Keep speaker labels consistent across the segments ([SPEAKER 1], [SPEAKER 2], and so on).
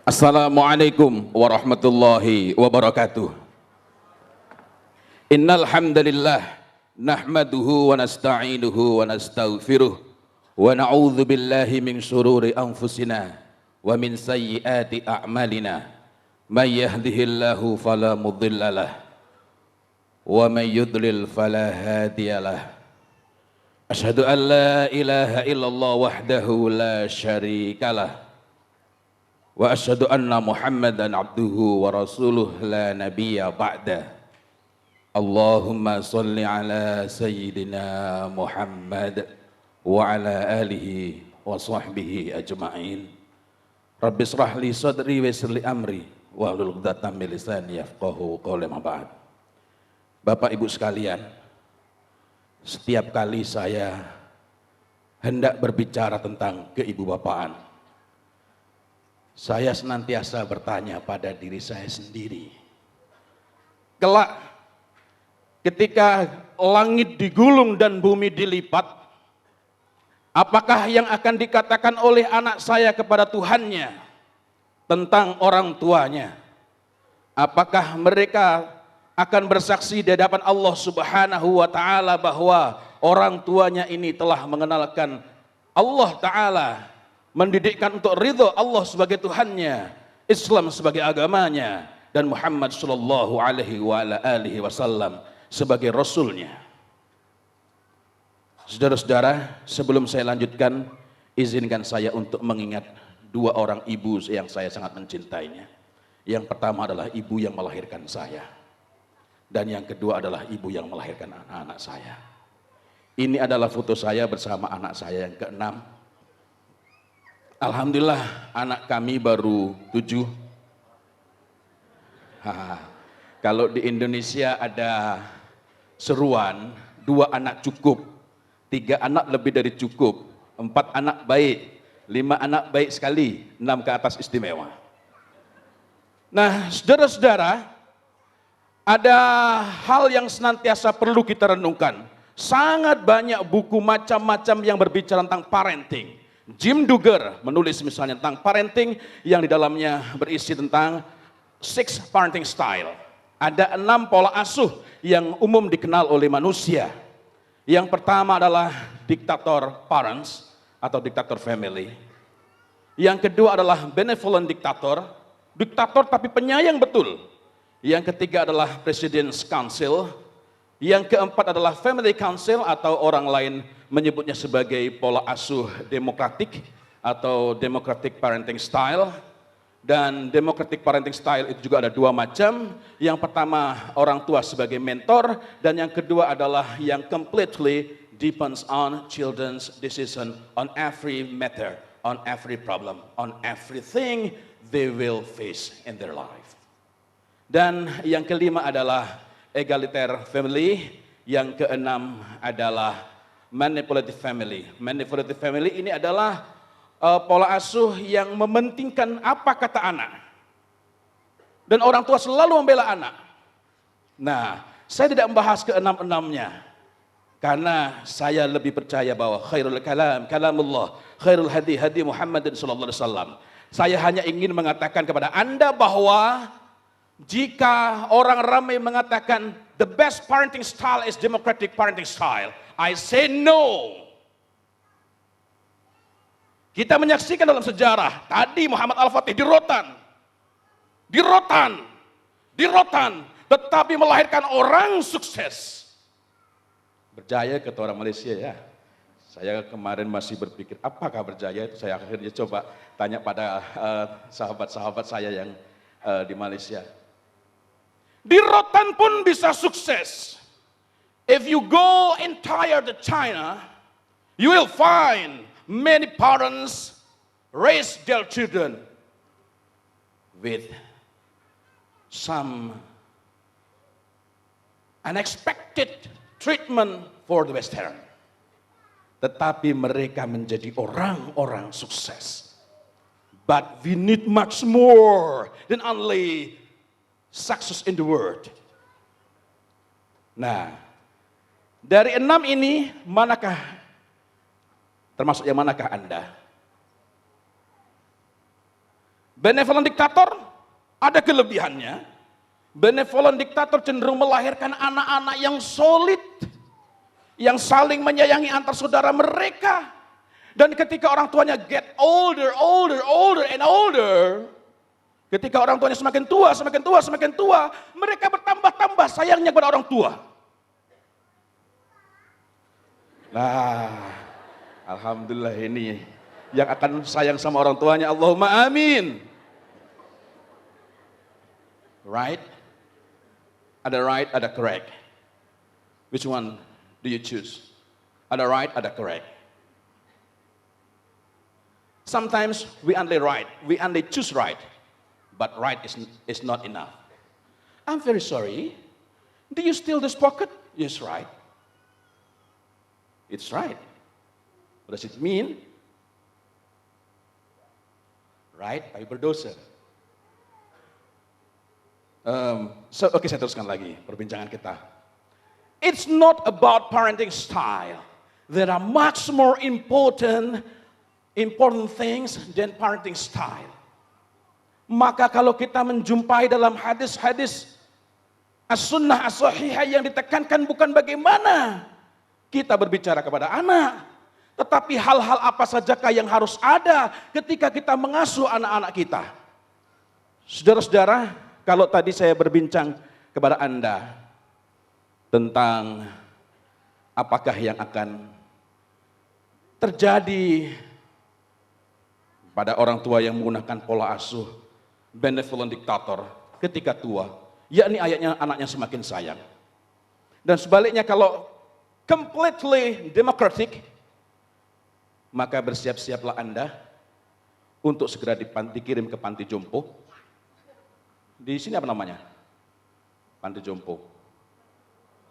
[SPEAKER 1] Assalamualaikum warahmatullahi wabarakatuh. Innal hamdalillah nahmaduhu wa nasta'inuhu wa nastaghfiruh wa na'udzu billahi min shururi anfusina wa min sayyiati a'malina. May yahdihillahu fala mudhillalah wa may yudlil fala hadiyalah. Asyhadu an la ilaha illallah wahdahu la syarikalah wa asyhadu anna Muhammadan abduhu wa rasuluh la nabiyya ba'da. Allahumma salli ala sayyidina Muhammad wa ala alihi wa sahbihi ajma'in. Rabbi shrah li sadri wa yassir li amri wa hlul 'uqdatam min lisani yafqahu qawli ma ba'd. Bapak Ibu sekalian, setiap kali saya hendak berbicara tentang keibubapaan, saya senantiasa bertanya pada diri saya sendiri, kelak ketika langit digulung dan bumi dilipat, apakah yang akan dikatakan oleh anak saya kepada Tuhannya tentang orang tuanya? Apakah mereka akan bersaksi di hadapan Allah Subhanahu wa Ta'ala bahwa orang tuanya ini telah mengenalkan Allah Ta'ala, mendidikkan untuk ridho Allah sebagai Tuhannya, Islam sebagai agamanya, dan Muhammad sallallahu alaihi wasallam sebagai Rasulnya? Saudara-saudara, sebelum saya lanjutkan, izinkan saya untuk mengingat dua orang ibu yang saya sangat mencintainya. Yang pertama adalah ibu yang melahirkan saya, dan yang kedua adalah ibu yang melahirkan anak-anak saya. Ini adalah foto saya bersama anak saya yang keenam. Alhamdulillah, anak kami baru 7. Kalau di Indonesia ada seruan, 2 anak cukup, 3 anak lebih dari cukup, 4 anak baik, 5 anak baik sekali, 6 ke atas istimewa. Nah, saudara-saudara, ada hal yang senantiasa perlu kita renungkan. Sangat banyak buku macam-macam yang berbicara tentang parenting. Jim Duggar menulis misalnya tentang parenting yang di dalamnya berisi tentang 6 parenting style. Ada 6 pola asuh yang umum dikenal oleh manusia. Yang pertama adalah diktator parents atau diktator family. Yang kedua adalah benevolent diktator, diktator tapi penyayang betul. Yang ketiga adalah President's Council. Yang keempat adalah Family Council atau orang lain menyebutnya sebagai pola asuh demokratik atau democratic parenting style. Dan democratic parenting style itu juga ada 2 macam. Yang pertama orang tua sebagai mentor, dan yang kedua adalah yang completely depends on children's decision on every matter, on every problem, on everything they will face in their life. Dan yang kelima adalah egalitarian family, yang keenam adalah manipulative family. Manipulative family ini adalah pola asuh yang mementingkan apa kata anak. Dan orang tua selalu membela anak. Nah, saya tidak membahas ke-6-6-nya. Karena saya lebih percaya bahwa khairul kalam kalamullah, khairul hadi hadi Muhammadin sallallahu alaihi wasallam. Saya hanya ingin mengatakan kepada Anda bahwa jika orang ramai mengatakan the best parenting style is democratic parenting style, I say no. Kita menyaksikan dalam sejarah, tadi Muhammad Al-Fatih dirotan, tetapi melahirkan orang sukses. Berjaya kata orang Malaysia ya. Saya kemarin masih berpikir, apakah berjaya? Saya akhirnya coba tanya pada sahabat-sahabat saya yang di Malaysia. Di rotan pun bisa sukses. If you go entire the China, you will find many parents raise their children with some unexpected treatment for the Western. Tetapi mereka menjadi orang-orang sukses. But we need much more than only success in the world. Nah, dari 6 ini manakah, termasuk yang manakah Anda? Benevolent diktator ada kelebihannya. Benevolent diktator cenderung melahirkan anak-anak yang solid, yang saling menyayangi antar saudara mereka. Dan ketika orang tuanya get older, and older, ketika orang tuanya semakin tua, mereka bertambah-tambah sayangnya kepada orang tua. Nah, alhamdulillah ini yang akan sayang sama orang tuanya, Allahumma amin. Right? Ada right, ada correct. Which one do you choose? Ada right, ada correct. Sometimes we only right, we only choose right, but right is not enough. I'm very sorry. Do you steal this pocket? Yes, right. It's right. What does it mean? Right, tapi berdosa. Oke, saya teruskan lagi perbincangan kita. It's not about parenting style. There are much more important things than parenting style. Maka kalau kita menjumpai dalam hadis-hadis as-sunnah as-sahihah yang ditekankan bukan bagaimana kita berbicara kepada anak, tetapi hal-hal apa sajakah yang harus ada ketika kita mengasuh anak-anak kita. Saudara-saudara, kalau tadi saya berbincang kepada Anda tentang apakah yang akan terjadi pada orang tua yang menggunakan pola asuh benevolent diktator ketika tua, yakni ayatnya anaknya semakin sayang. Dan sebaliknya kalau completely democratic, maka bersiap-siaplah Anda untuk segera dikirim ke panti jompo. Di sini apa namanya? Panti jompo.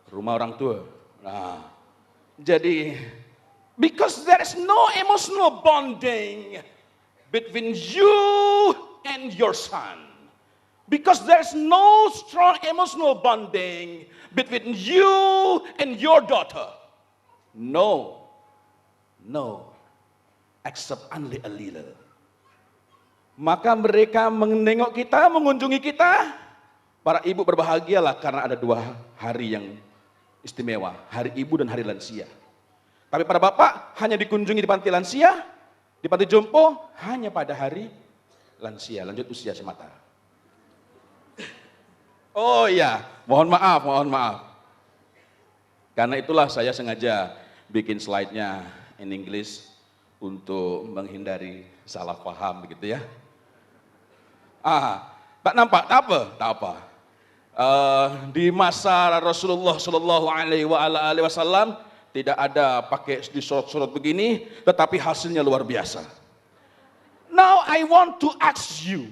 [SPEAKER 1] Rumah orang tua. Nah, jadi because there is no emotional bonding between you and your son. Because there's no strong emotional bonding between you and your daughter. No. Except only a little. Maka mereka menengok kita, mengunjungi kita. Para ibu berbahagialah karena ada 2 hari yang istimewa. Hari ibu dan hari lansia. Tapi para bapak hanya dikunjungi di panti lansia, di panti jompo hanya pada hari lansia, lanjut usia semata. Oh iya, mohon maaf. Karena itulah saya sengaja bikin slide-nya in English untuk menghindari salah paham begitu ya. Tak nampak, tak apa. Di masa Rasulullah Shallallahu Alaihi Wasallam tidak ada pakai di surat-surat begini, tetapi hasilnya luar biasa. Now I want to ask you,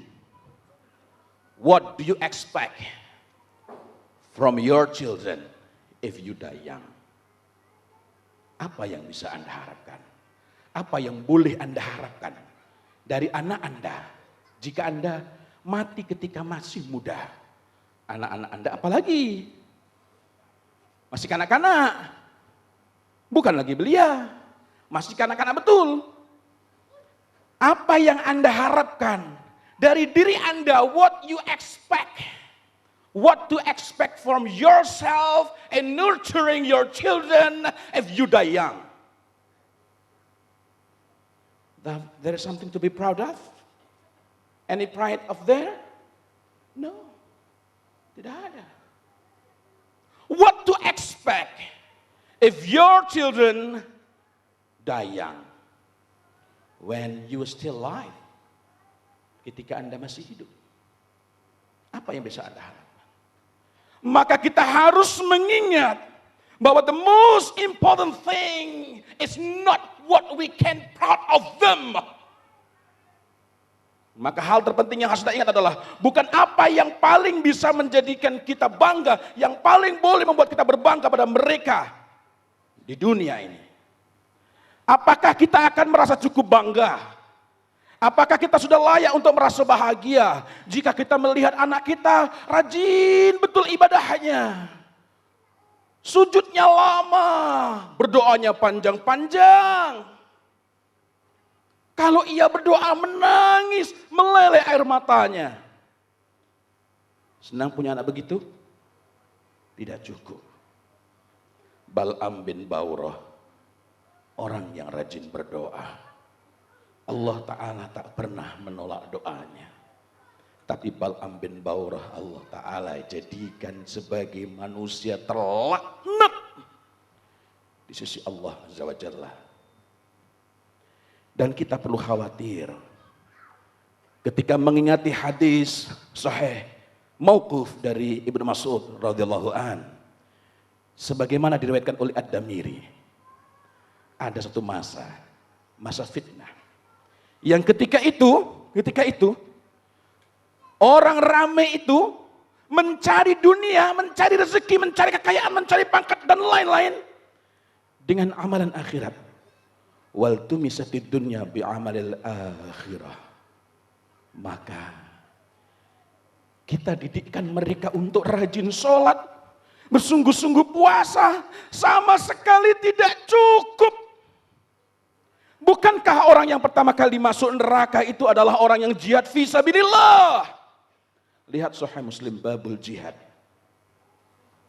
[SPEAKER 1] what do you expect from your children if you die young? Apa yang bisa Anda harapkan? Apa yang boleh Anda harapkan dari anak Anda jika Anda mati ketika masih muda? Anak-anak Anda apalagi masih kanak-kanak, bukan lagi belia, masih kanak-kanak betul. Apa yang Anda harapkan dari diri Anda? What you expect? What to expect from yourself and nurturing your children if you die young? There is something to be proud of? Any pride of there? No, tidak ada. What to expect if your children die young? When you are still alive, ketika Anda masih hidup, apa yang bisa Anda harapkan? Maka kita harus mengingat bahwa the most important thing is not what we can proud of them. Maka hal terpenting yang harus kita ingat adalah bukan apa yang paling bisa menjadikan kita bangga, yang paling boleh membuat kita berbangga pada mereka di dunia ini. Apakah kita akan merasa cukup bangga? Apakah kita sudah layak untuk merasa bahagia jika kita melihat anak kita rajin betul ibadahnya, sujudnya lama, berdoanya panjang-panjang? Kalau ia berdoa menangis, meleleh air matanya. Senang punya anak begitu? Tidak cukup. Bal'am bin Baurah, orang yang rajin berdoa. Allah Ta'ala tak pernah menolak doanya. Tapi Bal'am bin Baurah Allah Ta'ala jadikan sebagai manusia terlaknat di sisi Allah Azza wa Jalla. Dan kita perlu khawatir ketika mengingati hadis sahih mauquf dari Ibnu Mas'ud radhiyallahu an, sebagaimana diriwayatkan oleh Ad-Damiri, ada satu masa fitnah yang ketika itu orang ramai itu mencari dunia, mencari rezeki, mencari kekayaan, mencari pangkat dan lain-lain dengan amalan akhirat. Wal tumisatid dunya bi amalil akhirah. Maka kita didikkan mereka untuk rajin sholat, bersungguh-sungguh puasa, sama sekali tidak cukup. Bukankah orang yang pertama kali masuk neraka itu adalah orang yang jihad fi sabilillah? Lihat Sahih Muslim babul jihad.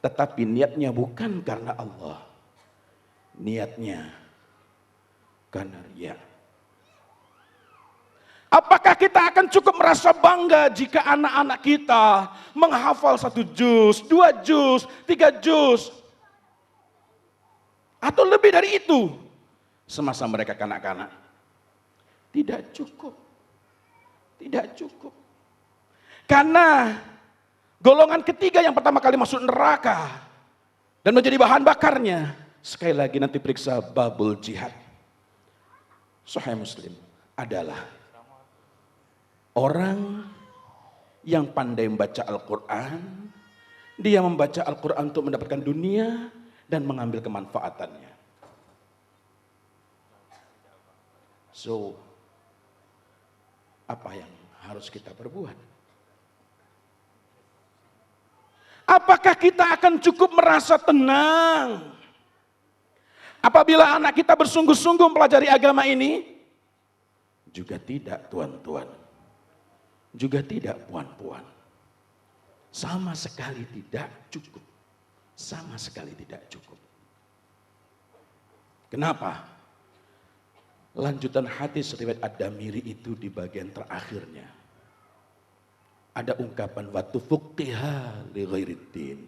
[SPEAKER 1] Tetapi niatnya bukan karena Allah. Niatnya karena riya. Apakah kita akan cukup merasa bangga jika anak-anak kita menghafal 1 juz, 2 juz, 3 juz, atau lebih dari itu semasa mereka kanak-kanak? Tidak cukup. Tidak cukup. Karena golongan ketiga yang pertama kali masuk neraka dan menjadi bahan bakarnya, sekali lagi nanti periksa babul jihad. Sahih Muslim adalah orang yang pandai membaca Al-Quran, dia membaca Al-Quran untuk mendapatkan dunia dan mengambil kemanfaatannya. So, apa yang harus kita perbuat? Apakah kita akan cukup merasa tenang apabila anak kita bersungguh-sungguh mempelajari agama ini? Juga tidak, tuan-tuan. Juga tidak, puan-puan. Sama sekali tidak cukup. Sama sekali tidak cukup. Kenapa? Lanjutan hadis riwayat Ad-Damiri itu di bagian terakhirnya ada ungkapan watu fuqiha li ghairiddin.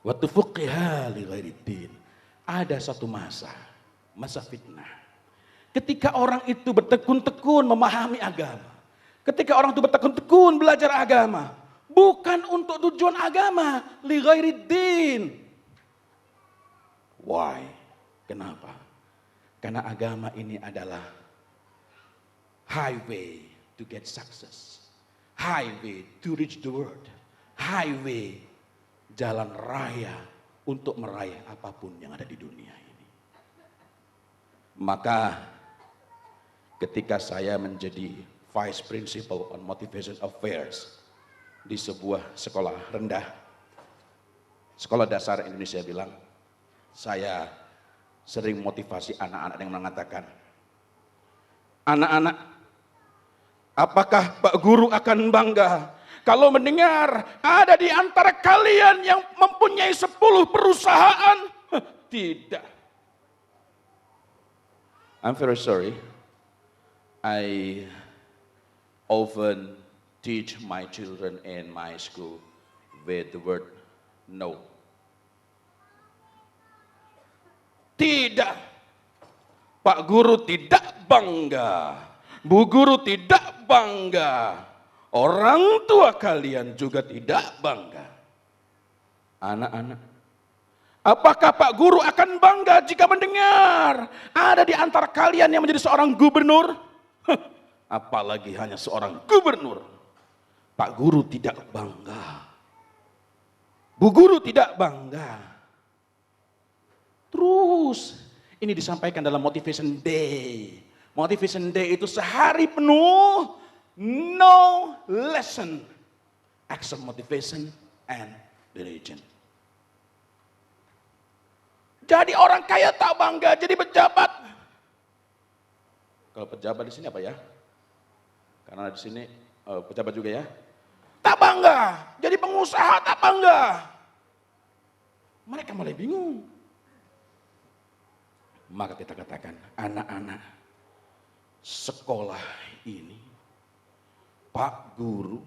[SPEAKER 1] Watu fuqiha li ghairiddin. Ada satu masa fitnah. Ketika orang itu bertekun-tekun memahami agama. Ketika orang itu bertekun-tekun belajar agama. Bukan untuk tujuan agama. Li ghairiddin. Why? Kenapa? Karena agama ini adalah highway to get success. Highway to reach the world. Highway, jalan raya untuk meraih apapun yang ada di dunia ini. Maka ketika saya menjadi Vice Principal on Motivation Affairs di sebuah sekolah rendah, sekolah dasar Indonesia bilang, saya sering motivasi anak-anak yang mengatakan, anak-anak, apakah Pak Guru akan bangga kalau mendengar ada di antara kalian yang mempunyai 10 perusahaan? Tidak. I'm very sorry. I often teach my children in my school with the word no. Tidak. Pak Guru tidak bangga. Bu Guru tidak bangga. Orang tua kalian juga tidak bangga. Anak-anak, apakah Pak Guru akan bangga jika mendengar ada di antara kalian yang menjadi seorang gubernur? Apalagi hanya seorang gubernur. Pak Guru tidak bangga. Bu Guru tidak bangga. Terus ini disampaikan dalam Motivation Day. Motivation Day itu sehari penuh no lesson, action, motivation, and religion. Jadi orang kaya tak bangga jadi pejabat. Kalau pejabat di sini apa ya? Karena di sini pejabat juga ya. Tak bangga, jadi pengusaha tak bangga. Mereka mulai bingung. Maka kita katakan, anak-anak sekolah ini, Pak Guru,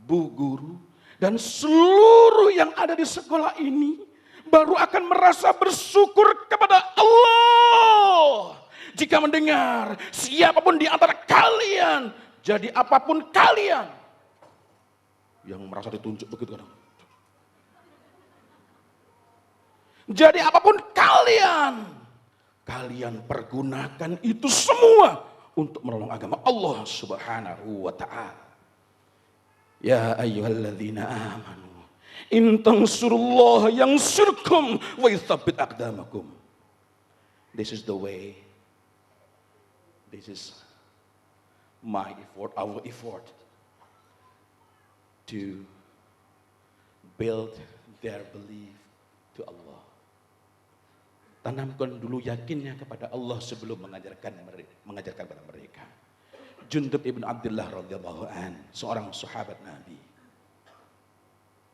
[SPEAKER 1] Bu Guru, dan seluruh yang ada di sekolah ini baru akan merasa bersyukur kepada Allah jika mendengar siapapun di antara kalian, jadi apapun kalian, yang merasa ditunjuk begitu kadang. Jadi apapun kalian pergunakan itu semua untuk menolong agama Allah Subhanahu wa ta'ala. Ya ayyuhalladzina amanu in tansurullaha yansurkum wa yuthabbit aqdamakum. This is the way. This is my effort, our effort to build their belief to Allah. Tanamkan dulu yakinnya kepada Allah sebelum mengajarkan kepada mereka. Jundub ibn Abdullah radhiyallahu an, seorang sahabat Nabi,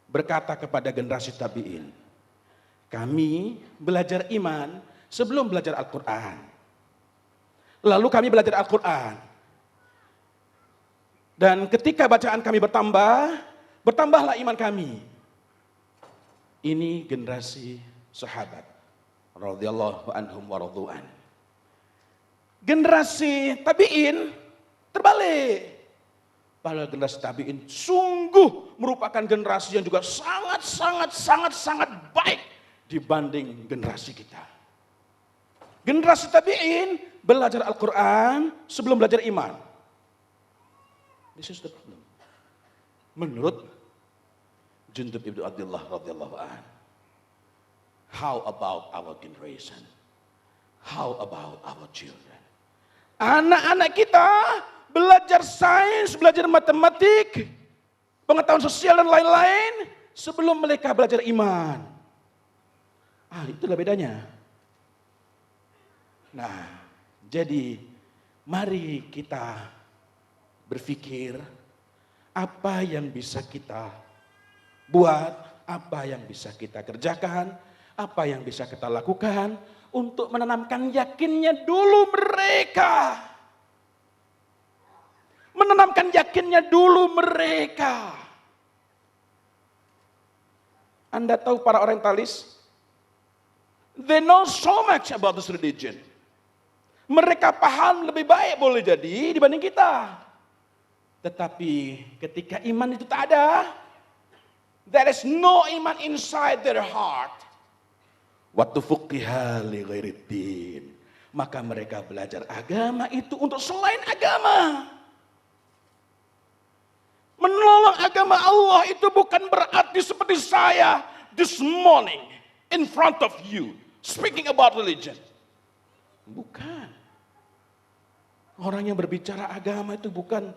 [SPEAKER 1] berkata kepada generasi tabi'in, kami belajar iman sebelum belajar Al-Quran. Lalu kami belajar Al-Quran. Dan ketika bacaan kami bertambahlah iman kami. Ini generasi sahabat radhiyallahu anhum wa radhu'an. Generasi tabi'in terbalik. Padahal generasi tabi'in sungguh merupakan generasi yang juga sangat baik dibanding generasi kita. Generasi tabi'in belajar Al-Quran sebelum belajar iman. This is the problem. Menurut Jundub ibn Abdullah radhiyallahu anhu. How about our generation? How about our children? Anak-anak kita belajar sains, belajar matematik, pengetahuan sosial dan lain-lain sebelum mereka belajar iman. Itulah bedanya. Nah, jadi mari kita berpikir apa yang bisa kita buat, apa yang bisa kita kerjakan, apa yang bisa kita lakukan untuk menanamkan yakinnya dulu mereka. Menanamkan yakinnya dulu mereka. Anda tahu para orientalis? They know so much about this religion. Mereka paham lebih baik boleh jadi dibanding kita. Tetapi ketika iman itu tak ada, there is no iman inside their heart. Waktu fuqiha li ghairiddin. Maka mereka belajar agama itu untuk selain agama. Menolong agama Allah itu bukan berarti seperti saya this morning in front of you speaking about religion. Bukan. Orang yang berbicara agama itu bukan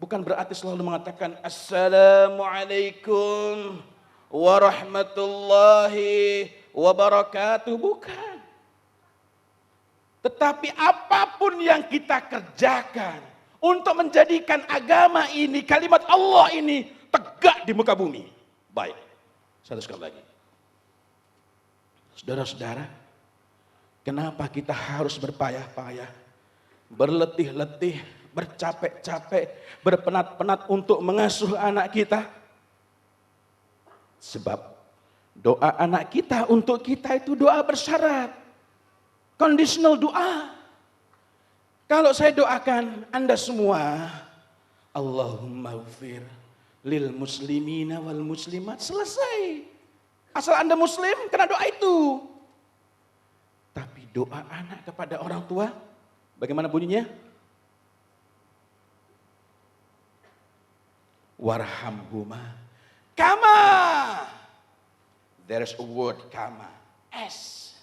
[SPEAKER 1] berarti selalu mengatakan Assalamualaikum warahmatullahi wabarakatuh. Bukan. Tetapi apapun yang kita kerjakan untuk menjadikan agama ini, kalimat Allah ini tegak di muka bumi. Baik, satu sekali lagi. Saudara-saudara, kenapa kita harus berpayah-payah, berletih-letih, bercapek-capek, berpenat-penat untuk mengasuh anak kita? Sebab doa anak kita untuk kita itu doa bersyarat. Conditional doa. Kalau saya doakan Anda semua, Allahumma ghfir lil muslimina wal muslimat, selesai. Asal Anda muslim, kena doa itu. Tapi doa anak kepada orang tua, bagaimana bunyinya? Warhamhuma kama. There is a word kama. S.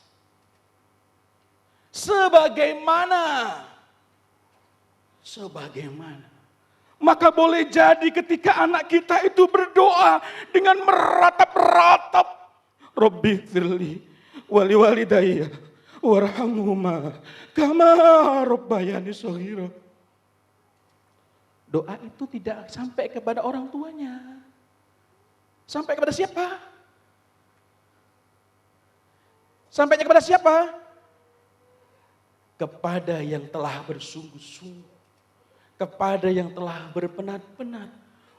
[SPEAKER 1] Sebagaimana. Maka boleh jadi ketika anak kita itu berdoa dengan meratap-ratap, Rabbi firli wali walidayya warhamhuma kama rabbayani shaghira. Doa itu tidak sampai kepada orang tuanya. Sampai kepada siapa? Sampainya kepada siapa? Kepada yang telah bersungguh-sungguh. Kepada yang telah berpenat-penat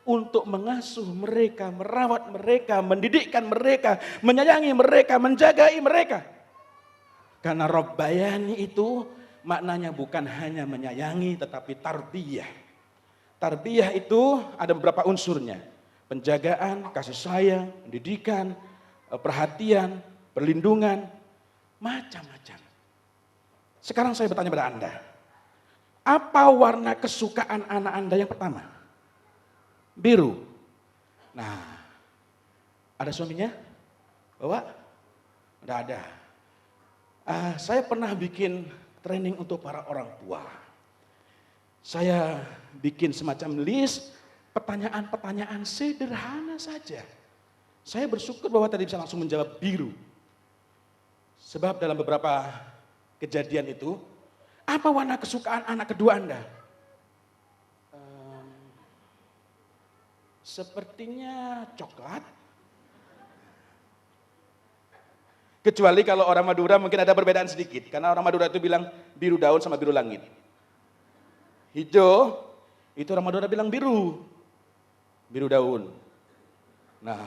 [SPEAKER 1] untuk mengasuh mereka, merawat mereka, mendidikkan mereka, menyayangi mereka, menjagai mereka. Karena Rabbayani itu maknanya bukan hanya menyayangi tetapi tarbiyah. Tarbiyah itu ada beberapa unsurnya. Penjagaan, kasih sayang, pendidikan, perhatian, perlindungan, macam-macam. Sekarang saya bertanya pada Anda. Apa warna kesukaan anak Anda yang pertama? Biru. Nah, ada suaminya? Bawa? Udah ada. Saya pernah bikin training untuk para orang tua. Saya bikin semacam list pertanyaan-pertanyaan sederhana saja. Saya bersyukur bahwa tadi bisa langsung menjawab biru. Sebab dalam beberapa kejadian itu, apa warna kesukaan anak kedua Anda? Sepertinya coklat. Kecuali kalau orang Madura mungkin ada perbedaan sedikit. Karena orang Madura itu bilang biru daun sama biru langit. Hijau, itu orang Madura bilang biru. Biru daun. Nah,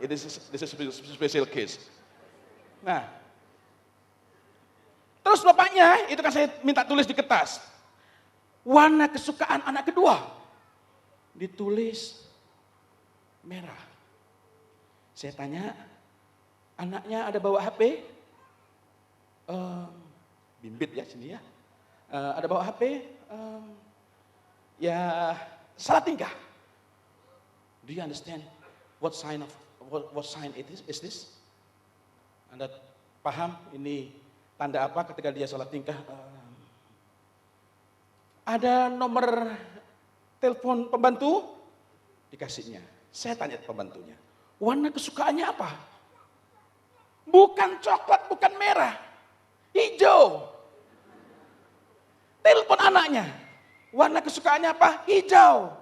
[SPEAKER 1] this is a special case. Nah, terus bapaknya, itu kan saya minta tulis di kertas. Warna kesukaan anak kedua. Ditulis merah. Saya tanya, anaknya ada bawa HP? Bimbit ya sini ya. Ada bawa HP? Ya salah tingkah. Do you understand what sign is this? Anda paham ini tanda apa ketika dia salah tingkah? Ada nomor telepon pembantu? Dikasihnya. Saya tanya pembantunya, warna kesukaannya apa? Bukan coklat, bukan merah. Hijau. Telepon anaknya. Warna kesukaannya apa? Hijau.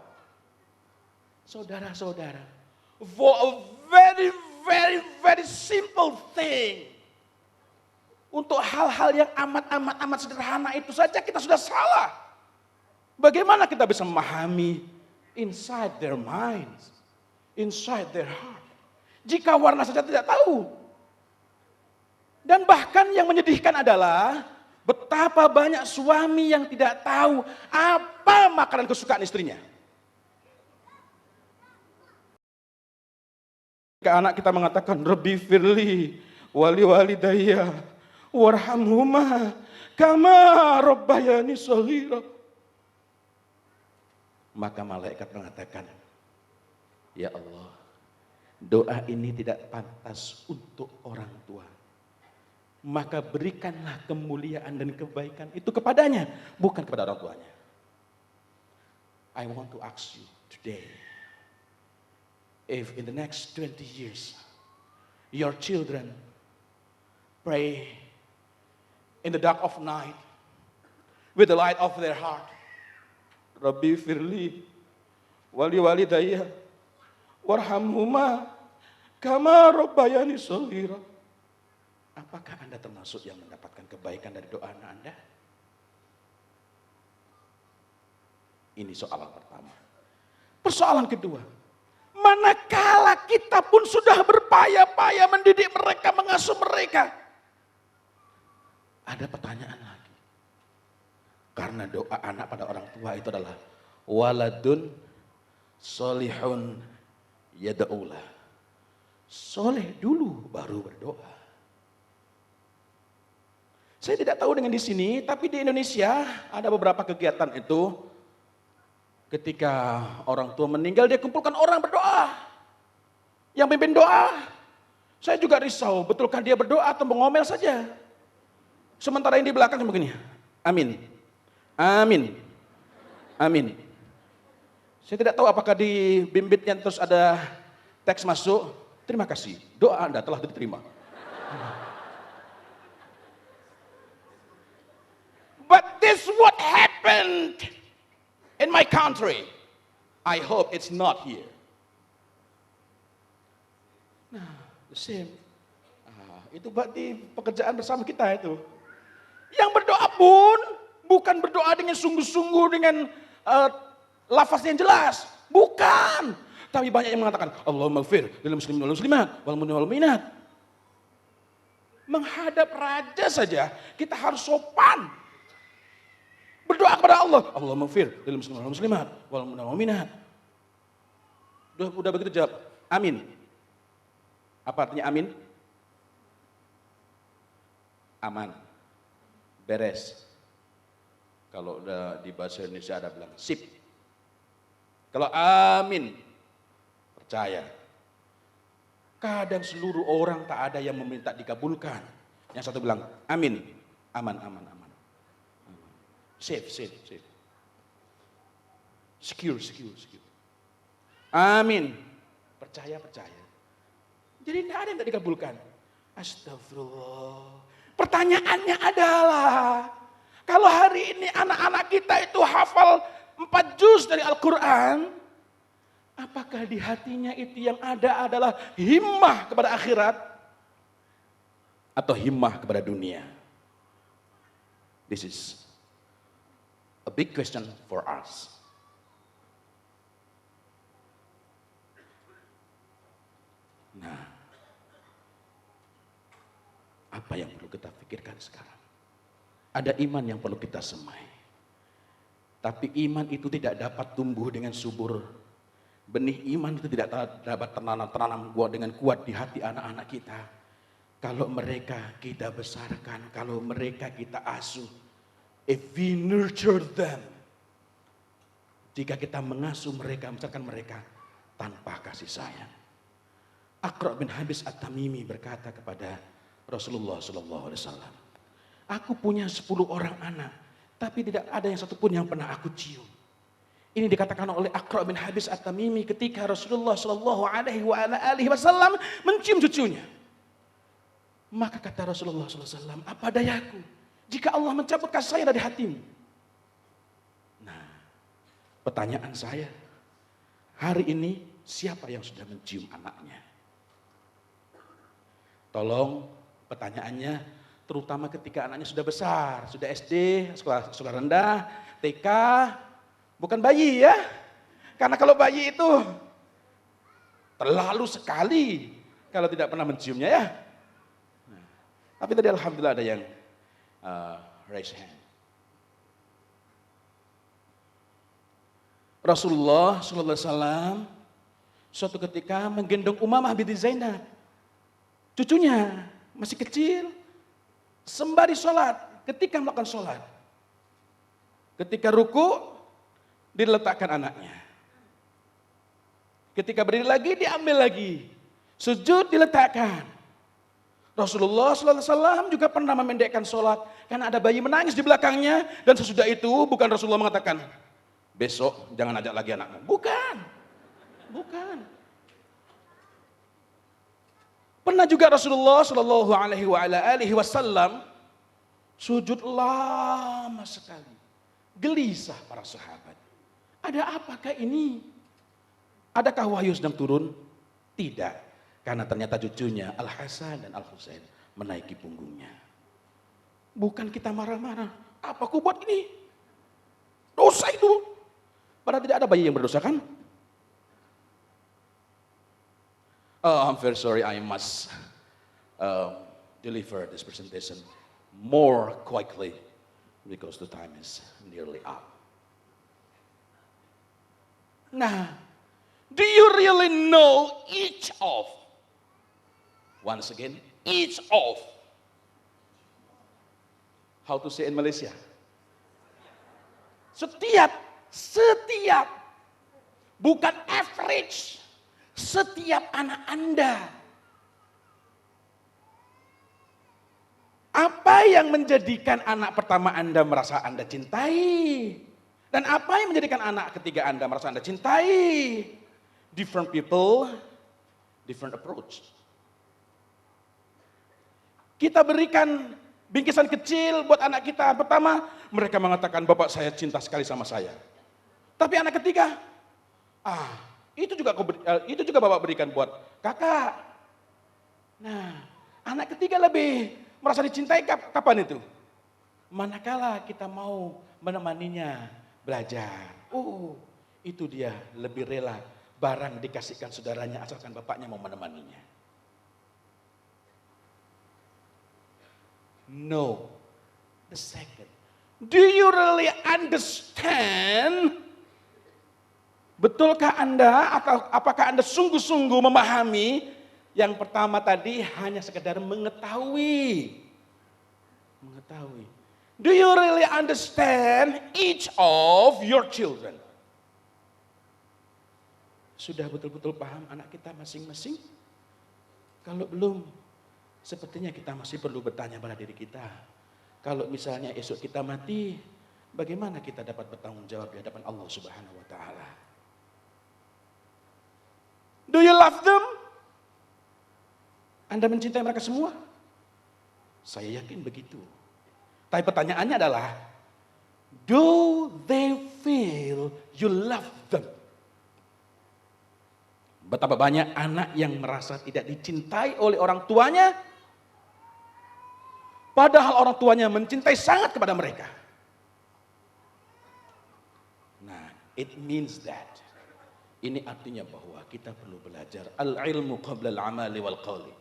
[SPEAKER 1] Saudara-saudara, for a very simple thing. Untuk hal-hal yang amat sederhana itu saja kita sudah salah. Bagaimana kita bisa memahami inside their minds, inside their heart, jika warna saja tidak tahu. Dan bahkan yang menyedihkan adalah betapa banyak suami yang tidak tahu apa makanan kesukaan istrinya. Ketika anak kita mengatakan, Rabbi firli wali walidayya warhamhuma kama rabbayani shaghira. Maka malaikat mengatakan, ya Allah, doa ini tidak pantas untuk orang tua. Maka berikanlah kemuliaan dan kebaikan itu kepadanya, bukan kepada orang tuanya. I want to ask you today, if in the next 20 years, your children pray in the dark of night, with the light of their heart, Rabbi firli wali walidayya warhamhuma kama rabbayani shaghira. Apakah Anda termasuk yang mendapatkan kebaikan dari doa anak Anda? Ini soalan pertama. Persoalan kedua, manakala kita pun sudah berpayah-payah mendidik mereka, mengasuh mereka, ada pertanyaan lagi. Karena doa anak pada orang tua itu adalah waladun solihun yada'ulah. Soleh dulu baru berdoa. Saya tidak tahu dengan di sini, tapi di Indonesia ada beberapa kegiatan itu. Ketika orang tua meninggal, dia kumpulkan orang berdoa. Yang pimpin doa. Saya juga risau, betulkah dia berdoa atau mengomel saja? Sementara yang di belakang cuma begini, amin, amin, amin. Saya tidak tahu apakah di bimbitnya terus ada teks masuk, terima kasih, doa Anda telah diterima. But this what happened in my country. I hope it's not here. Nah, the same. Itu berarti pekerjaan bersama kita itu. Yang berdoa pun bukan berdoa dengan sungguh-sungguh dengan lafaz yang jelas. Bukan. Tapi banyak yang mengatakan, Allahumma ighfir lil muslimin wal muslimat wal mu'minin wal mu'minat. Menghadap raja saja kita harus sopan. Berdoa kepada Allah, Allahumma ighfir lil muslimin wal muslimat wal mu'minin wal mu'minat. Udah begitu jawab, amin. Apa artinya amin? Aman. Beres. Kalau udah di bahasa Indonesia ada bilang sip. Kalau amin, percaya. Kadang seluruh orang tak ada yang meminta dikabulkan. Yang satu bilang amin, aman. Safe. Secure. Amin. Percaya. Jadi tidak ada yang tak dikabulkan. Astagfirullah. Pertanyaannya adalah, kalau hari ini anak-anak kita itu hafal 4 juz dari Al-Quran, apakah di hatinya itu yang ada adalah himmah kepada akhirat atau himmah kepada dunia? This is a big question for us. Nah, apa yang perlu kita pikirkan sekarang? Ada iman yang perlu kita semai. Tapi iman itu tidak dapat tumbuh dengan subur. Benih iman itu tidak dapat tertanam dengan kuat di hati anak-anak kita. Kalau mereka kita besarkan, kalau mereka kita asuh. If we nurture them. Jika kita mengasuh mereka, membesarkan mereka tanpa kasih sayang. Aqra' bin Habis At-Tamimi berkata kepada Rasulullah SAW, aku punya 10 orang anak, tapi tidak ada yang satupun yang pernah aku cium. Ini dikatakan oleh Aqra' bin Habis At-Tamimi ketika Rasulullah SAW mencium cucunya. Maka kata Rasulullah SAW, apa dayaku jika Allah mencabut kasih sayang dari hatimu? Nah, pertanyaan saya, hari ini siapa yang sudah mencium anaknya? Tolong pertanyaannya, terutama ketika anaknya sudah besar, sudah SD, sekolah rendah, TK, bukan bayi ya. Karena kalau bayi itu terlalu sekali kalau tidak pernah menciumnya ya. Nah, tapi tadi alhamdulillah ada yang raise hand. Rasulullah SAW suatu ketika menggendong Umamah binti Zainab, cucunya masih kecil, sembari sholat, ketika melakukan sholat. Ketika ruku, diletakkan anaknya. Ketika berdiri lagi, diambil lagi. Sujud, diletakkan. Rasulullah SAW juga pernah memendekkan sholat, karena ada bayi menangis di belakangnya, dan sesudah itu bukan Rasulullah mengatakan, besok jangan ajak lagi anakmu. Bukan. Pernah juga Rasulullah SAW sujud lama sekali. Gelisah para sahabat. Ada apakah ini? Adakah wahyu sedang turun? Tidak. Karena ternyata cucunya Al-Hasan dan Al-Husain menaiki punggungnya. Bukan kita marah-marah. Apa aku buat ini? Dosa itu. Padahal tidak ada bayi yang berdosa kan? Oh, I'm very sorry, I must deliver this presentation more quickly because the time is nearly up. Nah, do you really know each of, once again, each of, how to say in Malaysia? Setiap, bukan average. Setiap anak Anda. Apa yang menjadikan anak pertama Anda merasa Anda cintai? Dan apa yang menjadikan anak ketiga Anda merasa Anda cintai? Different people, different approach. Kita berikan bingkisan kecil buat anak kita. Pertama, mereka mengatakan, Bapak saya cinta sekali sama saya. Tapi anak ketiga, itu juga Bapak berikan buat kakak. Nah, anak ketiga lebih merasa dicintai kapan itu? Manakala kita mau menemaninya belajar. Itu dia lebih rela barang dikasihkan saudaranya asalkan bapaknya mau menemaninya. No. The second. Do you really understand? Betulkah Anda atau apakah Anda sungguh-sungguh memahami? Yang pertama tadi hanya sekedar mengetahui. Do you really understand each of your children? Sudah betul-betul paham anak kita masing-masing? Kalau belum, sepertinya kita masih perlu bertanya pada diri kita. Kalau misalnya esok kita mati, bagaimana kita dapat bertanggung jawab di hadapan Allah Subhanahu wa taala? Do you love them? Anda mencintai mereka semua? Saya yakin begitu. Tapi pertanyaannya adalah, do they feel you love them? Betapa banyak anak yang merasa tidak dicintai oleh orang tuanya, padahal orang tuanya mencintai sangat kepada mereka. Nah, it means that. Ini artinya bahwa kita perlu belajar al-ilmu qabla al-amali wal qawli.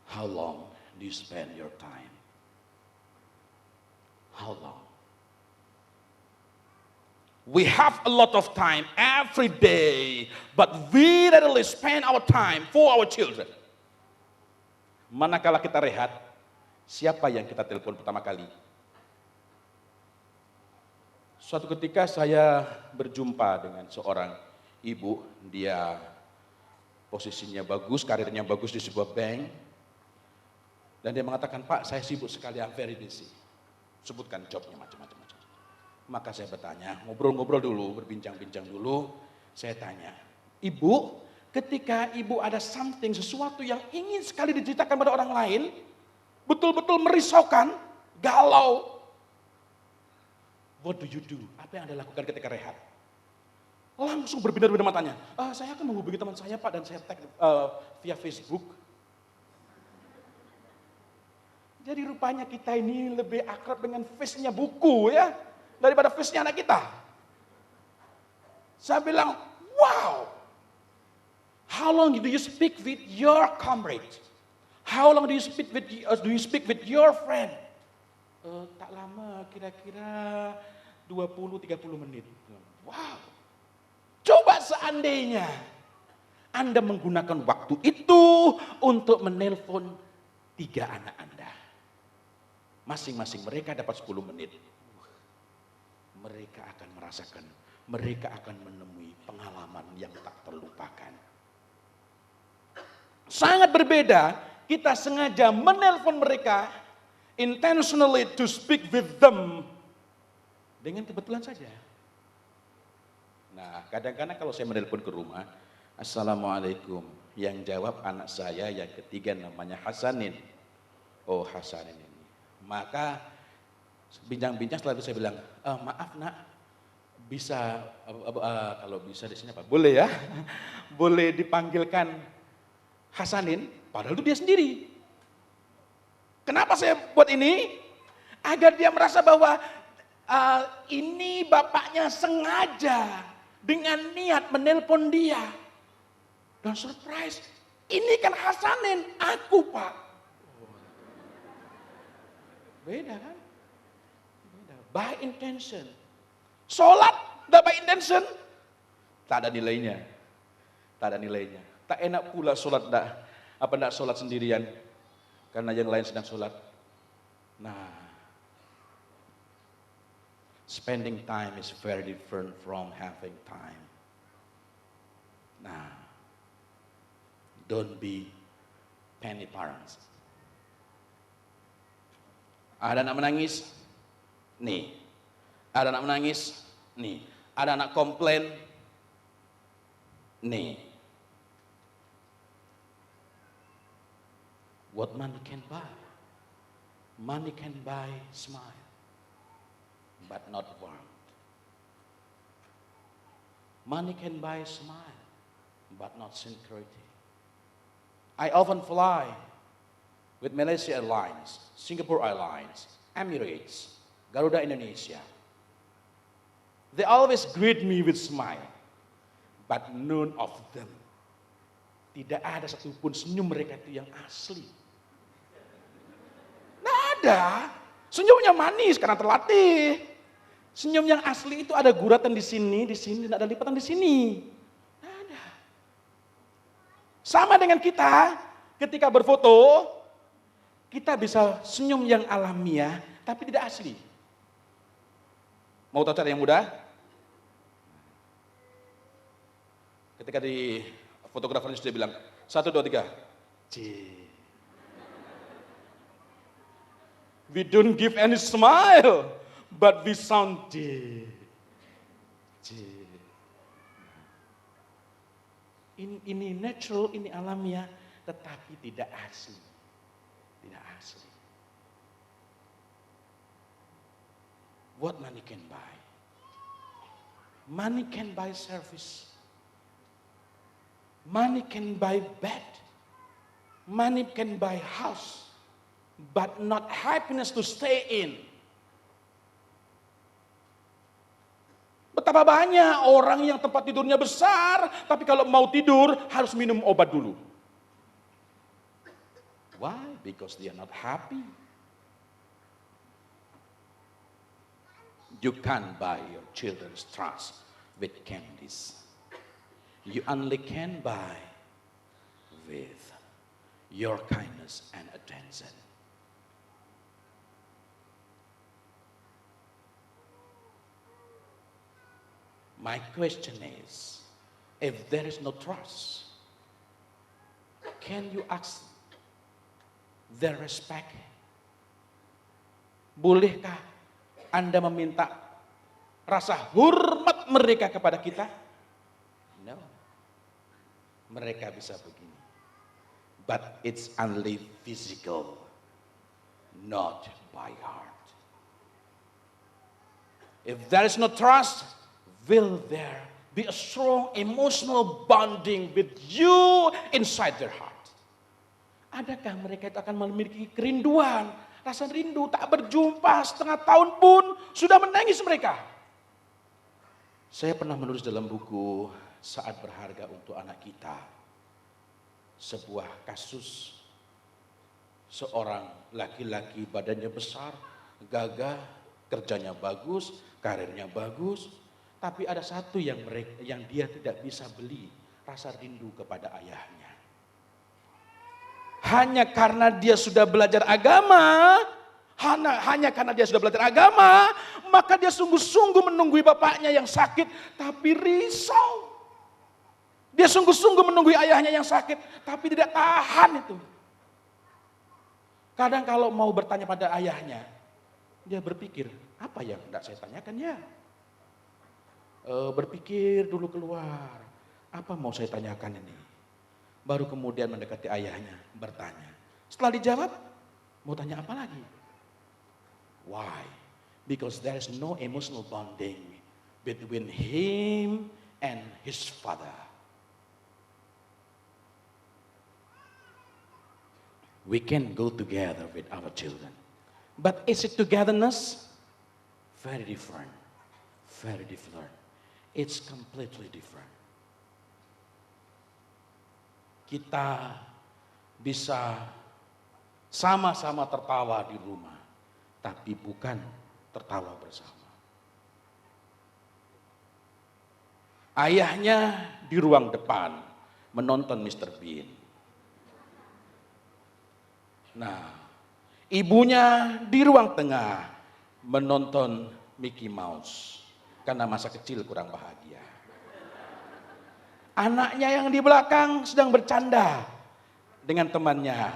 [SPEAKER 1] How long do you spend your time? How long? We have a lot of time every day, but we rarely spend our time for our children. Manakala kita rehat, siapa yang kita telepon pertama kali? Suatu ketika saya berjumpa dengan seorang ibu, dia posisinya bagus, karirnya bagus di sebuah bank. Dan dia mengatakan, Pak, saya sibuk sekali, I'm very busy. Sebutkan jobnya macam-macam. Maka saya bertanya, ngobrol-ngobrol dulu, berbincang-bincang dulu. Saya tanya, Ibu, ketika Ibu ada sesuatu yang ingin sekali diceritakan pada orang lain, betul-betul merisaukan, galau. What do you do? Apa yang Anda lakukan ketika rehat? Langsung berbinar-binar matanya. Saya akan menghubungi teman saya, Pak, dan saya tag via Facebook. Jadi rupanya kita ini lebih akrab dengan face-nya buku ya, daripada face-nya anak kita. Saya bilang, wow, how long do you speak with your comrade? How long do you speak with your friend? Tak lama, kira-kira 20-30 menit. Wow, coba seandainya Anda menggunakan waktu itu untuk menelpon 3 anak Anda. Masing-masing mereka dapat 10 menit. Mereka akan merasakan, mereka akan menemui pengalaman yang tak terlupakan. Sangat berbeda, kita sengaja menelpon mereka, intentionally to speak with them, dengan kebetulan saja. Nah, kadang-kadang kalau saya menelpon ke rumah, Assalamualaikum, yang jawab anak saya yang ketiga namanya Hasanin. Oh, Hasanin ini. Maka bincang-bincang setelah itu saya bilang, maaf nak, bisa kalau bisa di sini apa? Boleh ya? Boleh dipanggilkan Hasanin, padahal itu dia sendiri. Kenapa saya buat ini? Agar dia merasa bahwa ini bapaknya sengaja dengan niat menelpon dia. Dan surprise, ini kan Hasanin, aku Pak. Beda kan? Beda. By intention. Sholat, tidak by intention. Tak ada nilainya. Tak ada nilainya. Tak enak pula sholat, tidak sholat sendirian. Karena yang lain sedang sholat. Nah, spending time is very different from having time. Nah, don't be penny parents. Ada anak menangis, nih. Ada anak menangis, nih. Ada anak komplain, nih. What money can buy? Money can buy smile, but not warmth. Money can buy smile, but not security. I often fly with Malaysia Airlines, Singapore Airlines, Emirates, Garuda Indonesia. They always greet me with smile, but none of them, tidak ada satupun senyum mereka itu yang asli. Nggak ada. Senyumnya manis karena terlatih. Senyum yang asli itu ada guratan di sini, dan ada lipatan di sini. Nggak ada. Sama dengan kita, ketika berfoto, kita bisa senyum yang alamiah, tapi tidak asli. Mau tahu cara yang mudah? Ketika di fotografernya sudah bilang, 1, 2, 3. We don't give any smile, but we sound Ini natural, ini alamiah, tetapi tidak asli. Tidak asli. What money can buy? Money can buy service. Money can buy bed. Money can buy house. But not happiness to stay in. Betapa banyak orang yang tempat tidurnya besar, tapi kalau mau tidur harus minum obat dulu. Why? Because they are not happy. You can't buy your children's trust with candies. You only can buy with your kindness and attention. My question is, if there is no trust, can you ask their respect? Bolehkah Anda meminta rasa hormat mereka kepada kita? No. Mereka bisa begini. But it's only physical, not by heart. If there is no trust, will there be a strong emotional bonding with you inside their heart? Adakah mereka itu akan memiliki kerinduan, rasa rindu, tak berjumpa setengah tahun pun sudah menangis mereka? Saya pernah menulis dalam buku Saat Berharga untuk Anak Kita, sebuah kasus seorang laki-laki badannya besar, gagah, kerjanya bagus, karirnya bagus, tapi ada satu yang dia tidak bisa beli, rasa rindu kepada ayahnya. Hanya karena dia sudah belajar agama, maka dia sungguh-sungguh menunggui bapaknya yang sakit, tapi risau. Dia sungguh-sungguh menunggui ayahnya yang sakit, tapi tidak tahan itu. Kadang kalau mau bertanya pada ayahnya, dia berpikir, apa yang tidak saya tanyakan ya? Berpikir dulu keluar, apa mau saya tanyakan ini? Baru kemudian mendekati ayahnya, bertanya. Setelah dijawab, mau tanya apa lagi? Why? Because there is no emotional bonding between him and his father. We can go together with our children. But is it togetherness? Very different. Very different. It's completely different. Kita bisa sama-sama tertawa di rumah, tapi bukan tertawa bersama. Ayahnya di ruang depan menonton Mr. Bean. Nah, ibunya di ruang tengah menonton Mickey Mouse karena masa kecil kurang bahagia. Anaknya yang di belakang sedang bercanda dengan temannya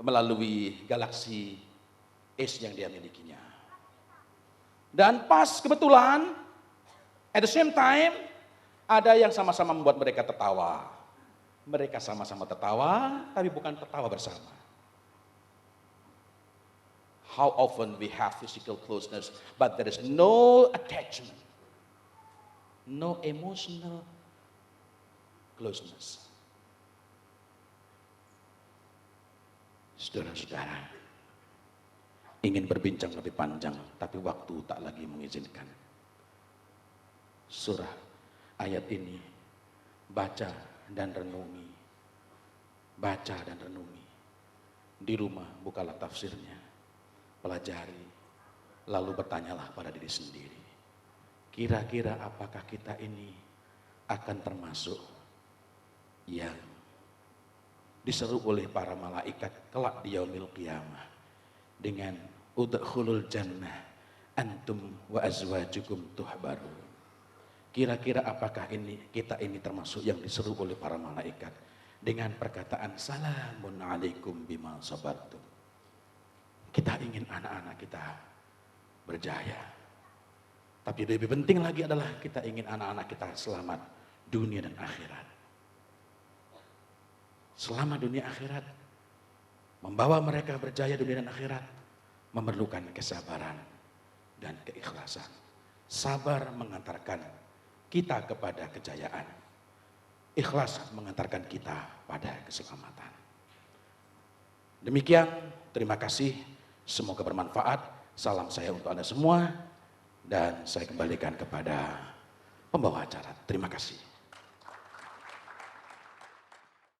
[SPEAKER 1] melalui galaksi Ace yang dia milikinya. Dan pas kebetulan, at the same time, ada yang sama-sama membuat mereka tertawa. Mereka sama-sama tertawa, tapi bukan tertawa bersama. how often we have physical closeness, but there is no attachment, no emotional closeness. Saudara-saudara, ingin berbincang lebih panjang, tapi waktu tak lagi mengizinkan. Surah ayat ini baca dan renungi, baca dan renungi. Di rumah bukalah tafsirnya, pelajari, lalu bertanyalah pada diri sendiri. Kira-kira apakah kita ini akan termasuk yang diseru oleh para malaikat kelak di yaumil qiyamah dengan udkhulul jannah antum wa azwajukum tuhbarun. Kira-kira apakah kita ini termasuk yang diseru oleh para malaikat dengan perkataan salamun alaikum bima sabartum. Kita ingin anak-anak kita berjaya. Tapi lebih penting lagi adalah kita ingin anak-anak kita selamat dunia dan akhirat. Selamat dunia akhirat, membawa mereka berjaya dunia dan akhirat, memerlukan kesabaran dan keikhlasan. Sabar mengantarkan kita kepada kejayaan. Ikhlas mengantarkan kita pada keselamatan. Demikian, terima kasih. Semoga bermanfaat. Salam saya untuk Anda semua. Dan saya kembalikan kepada pembawa acara. Terima kasih.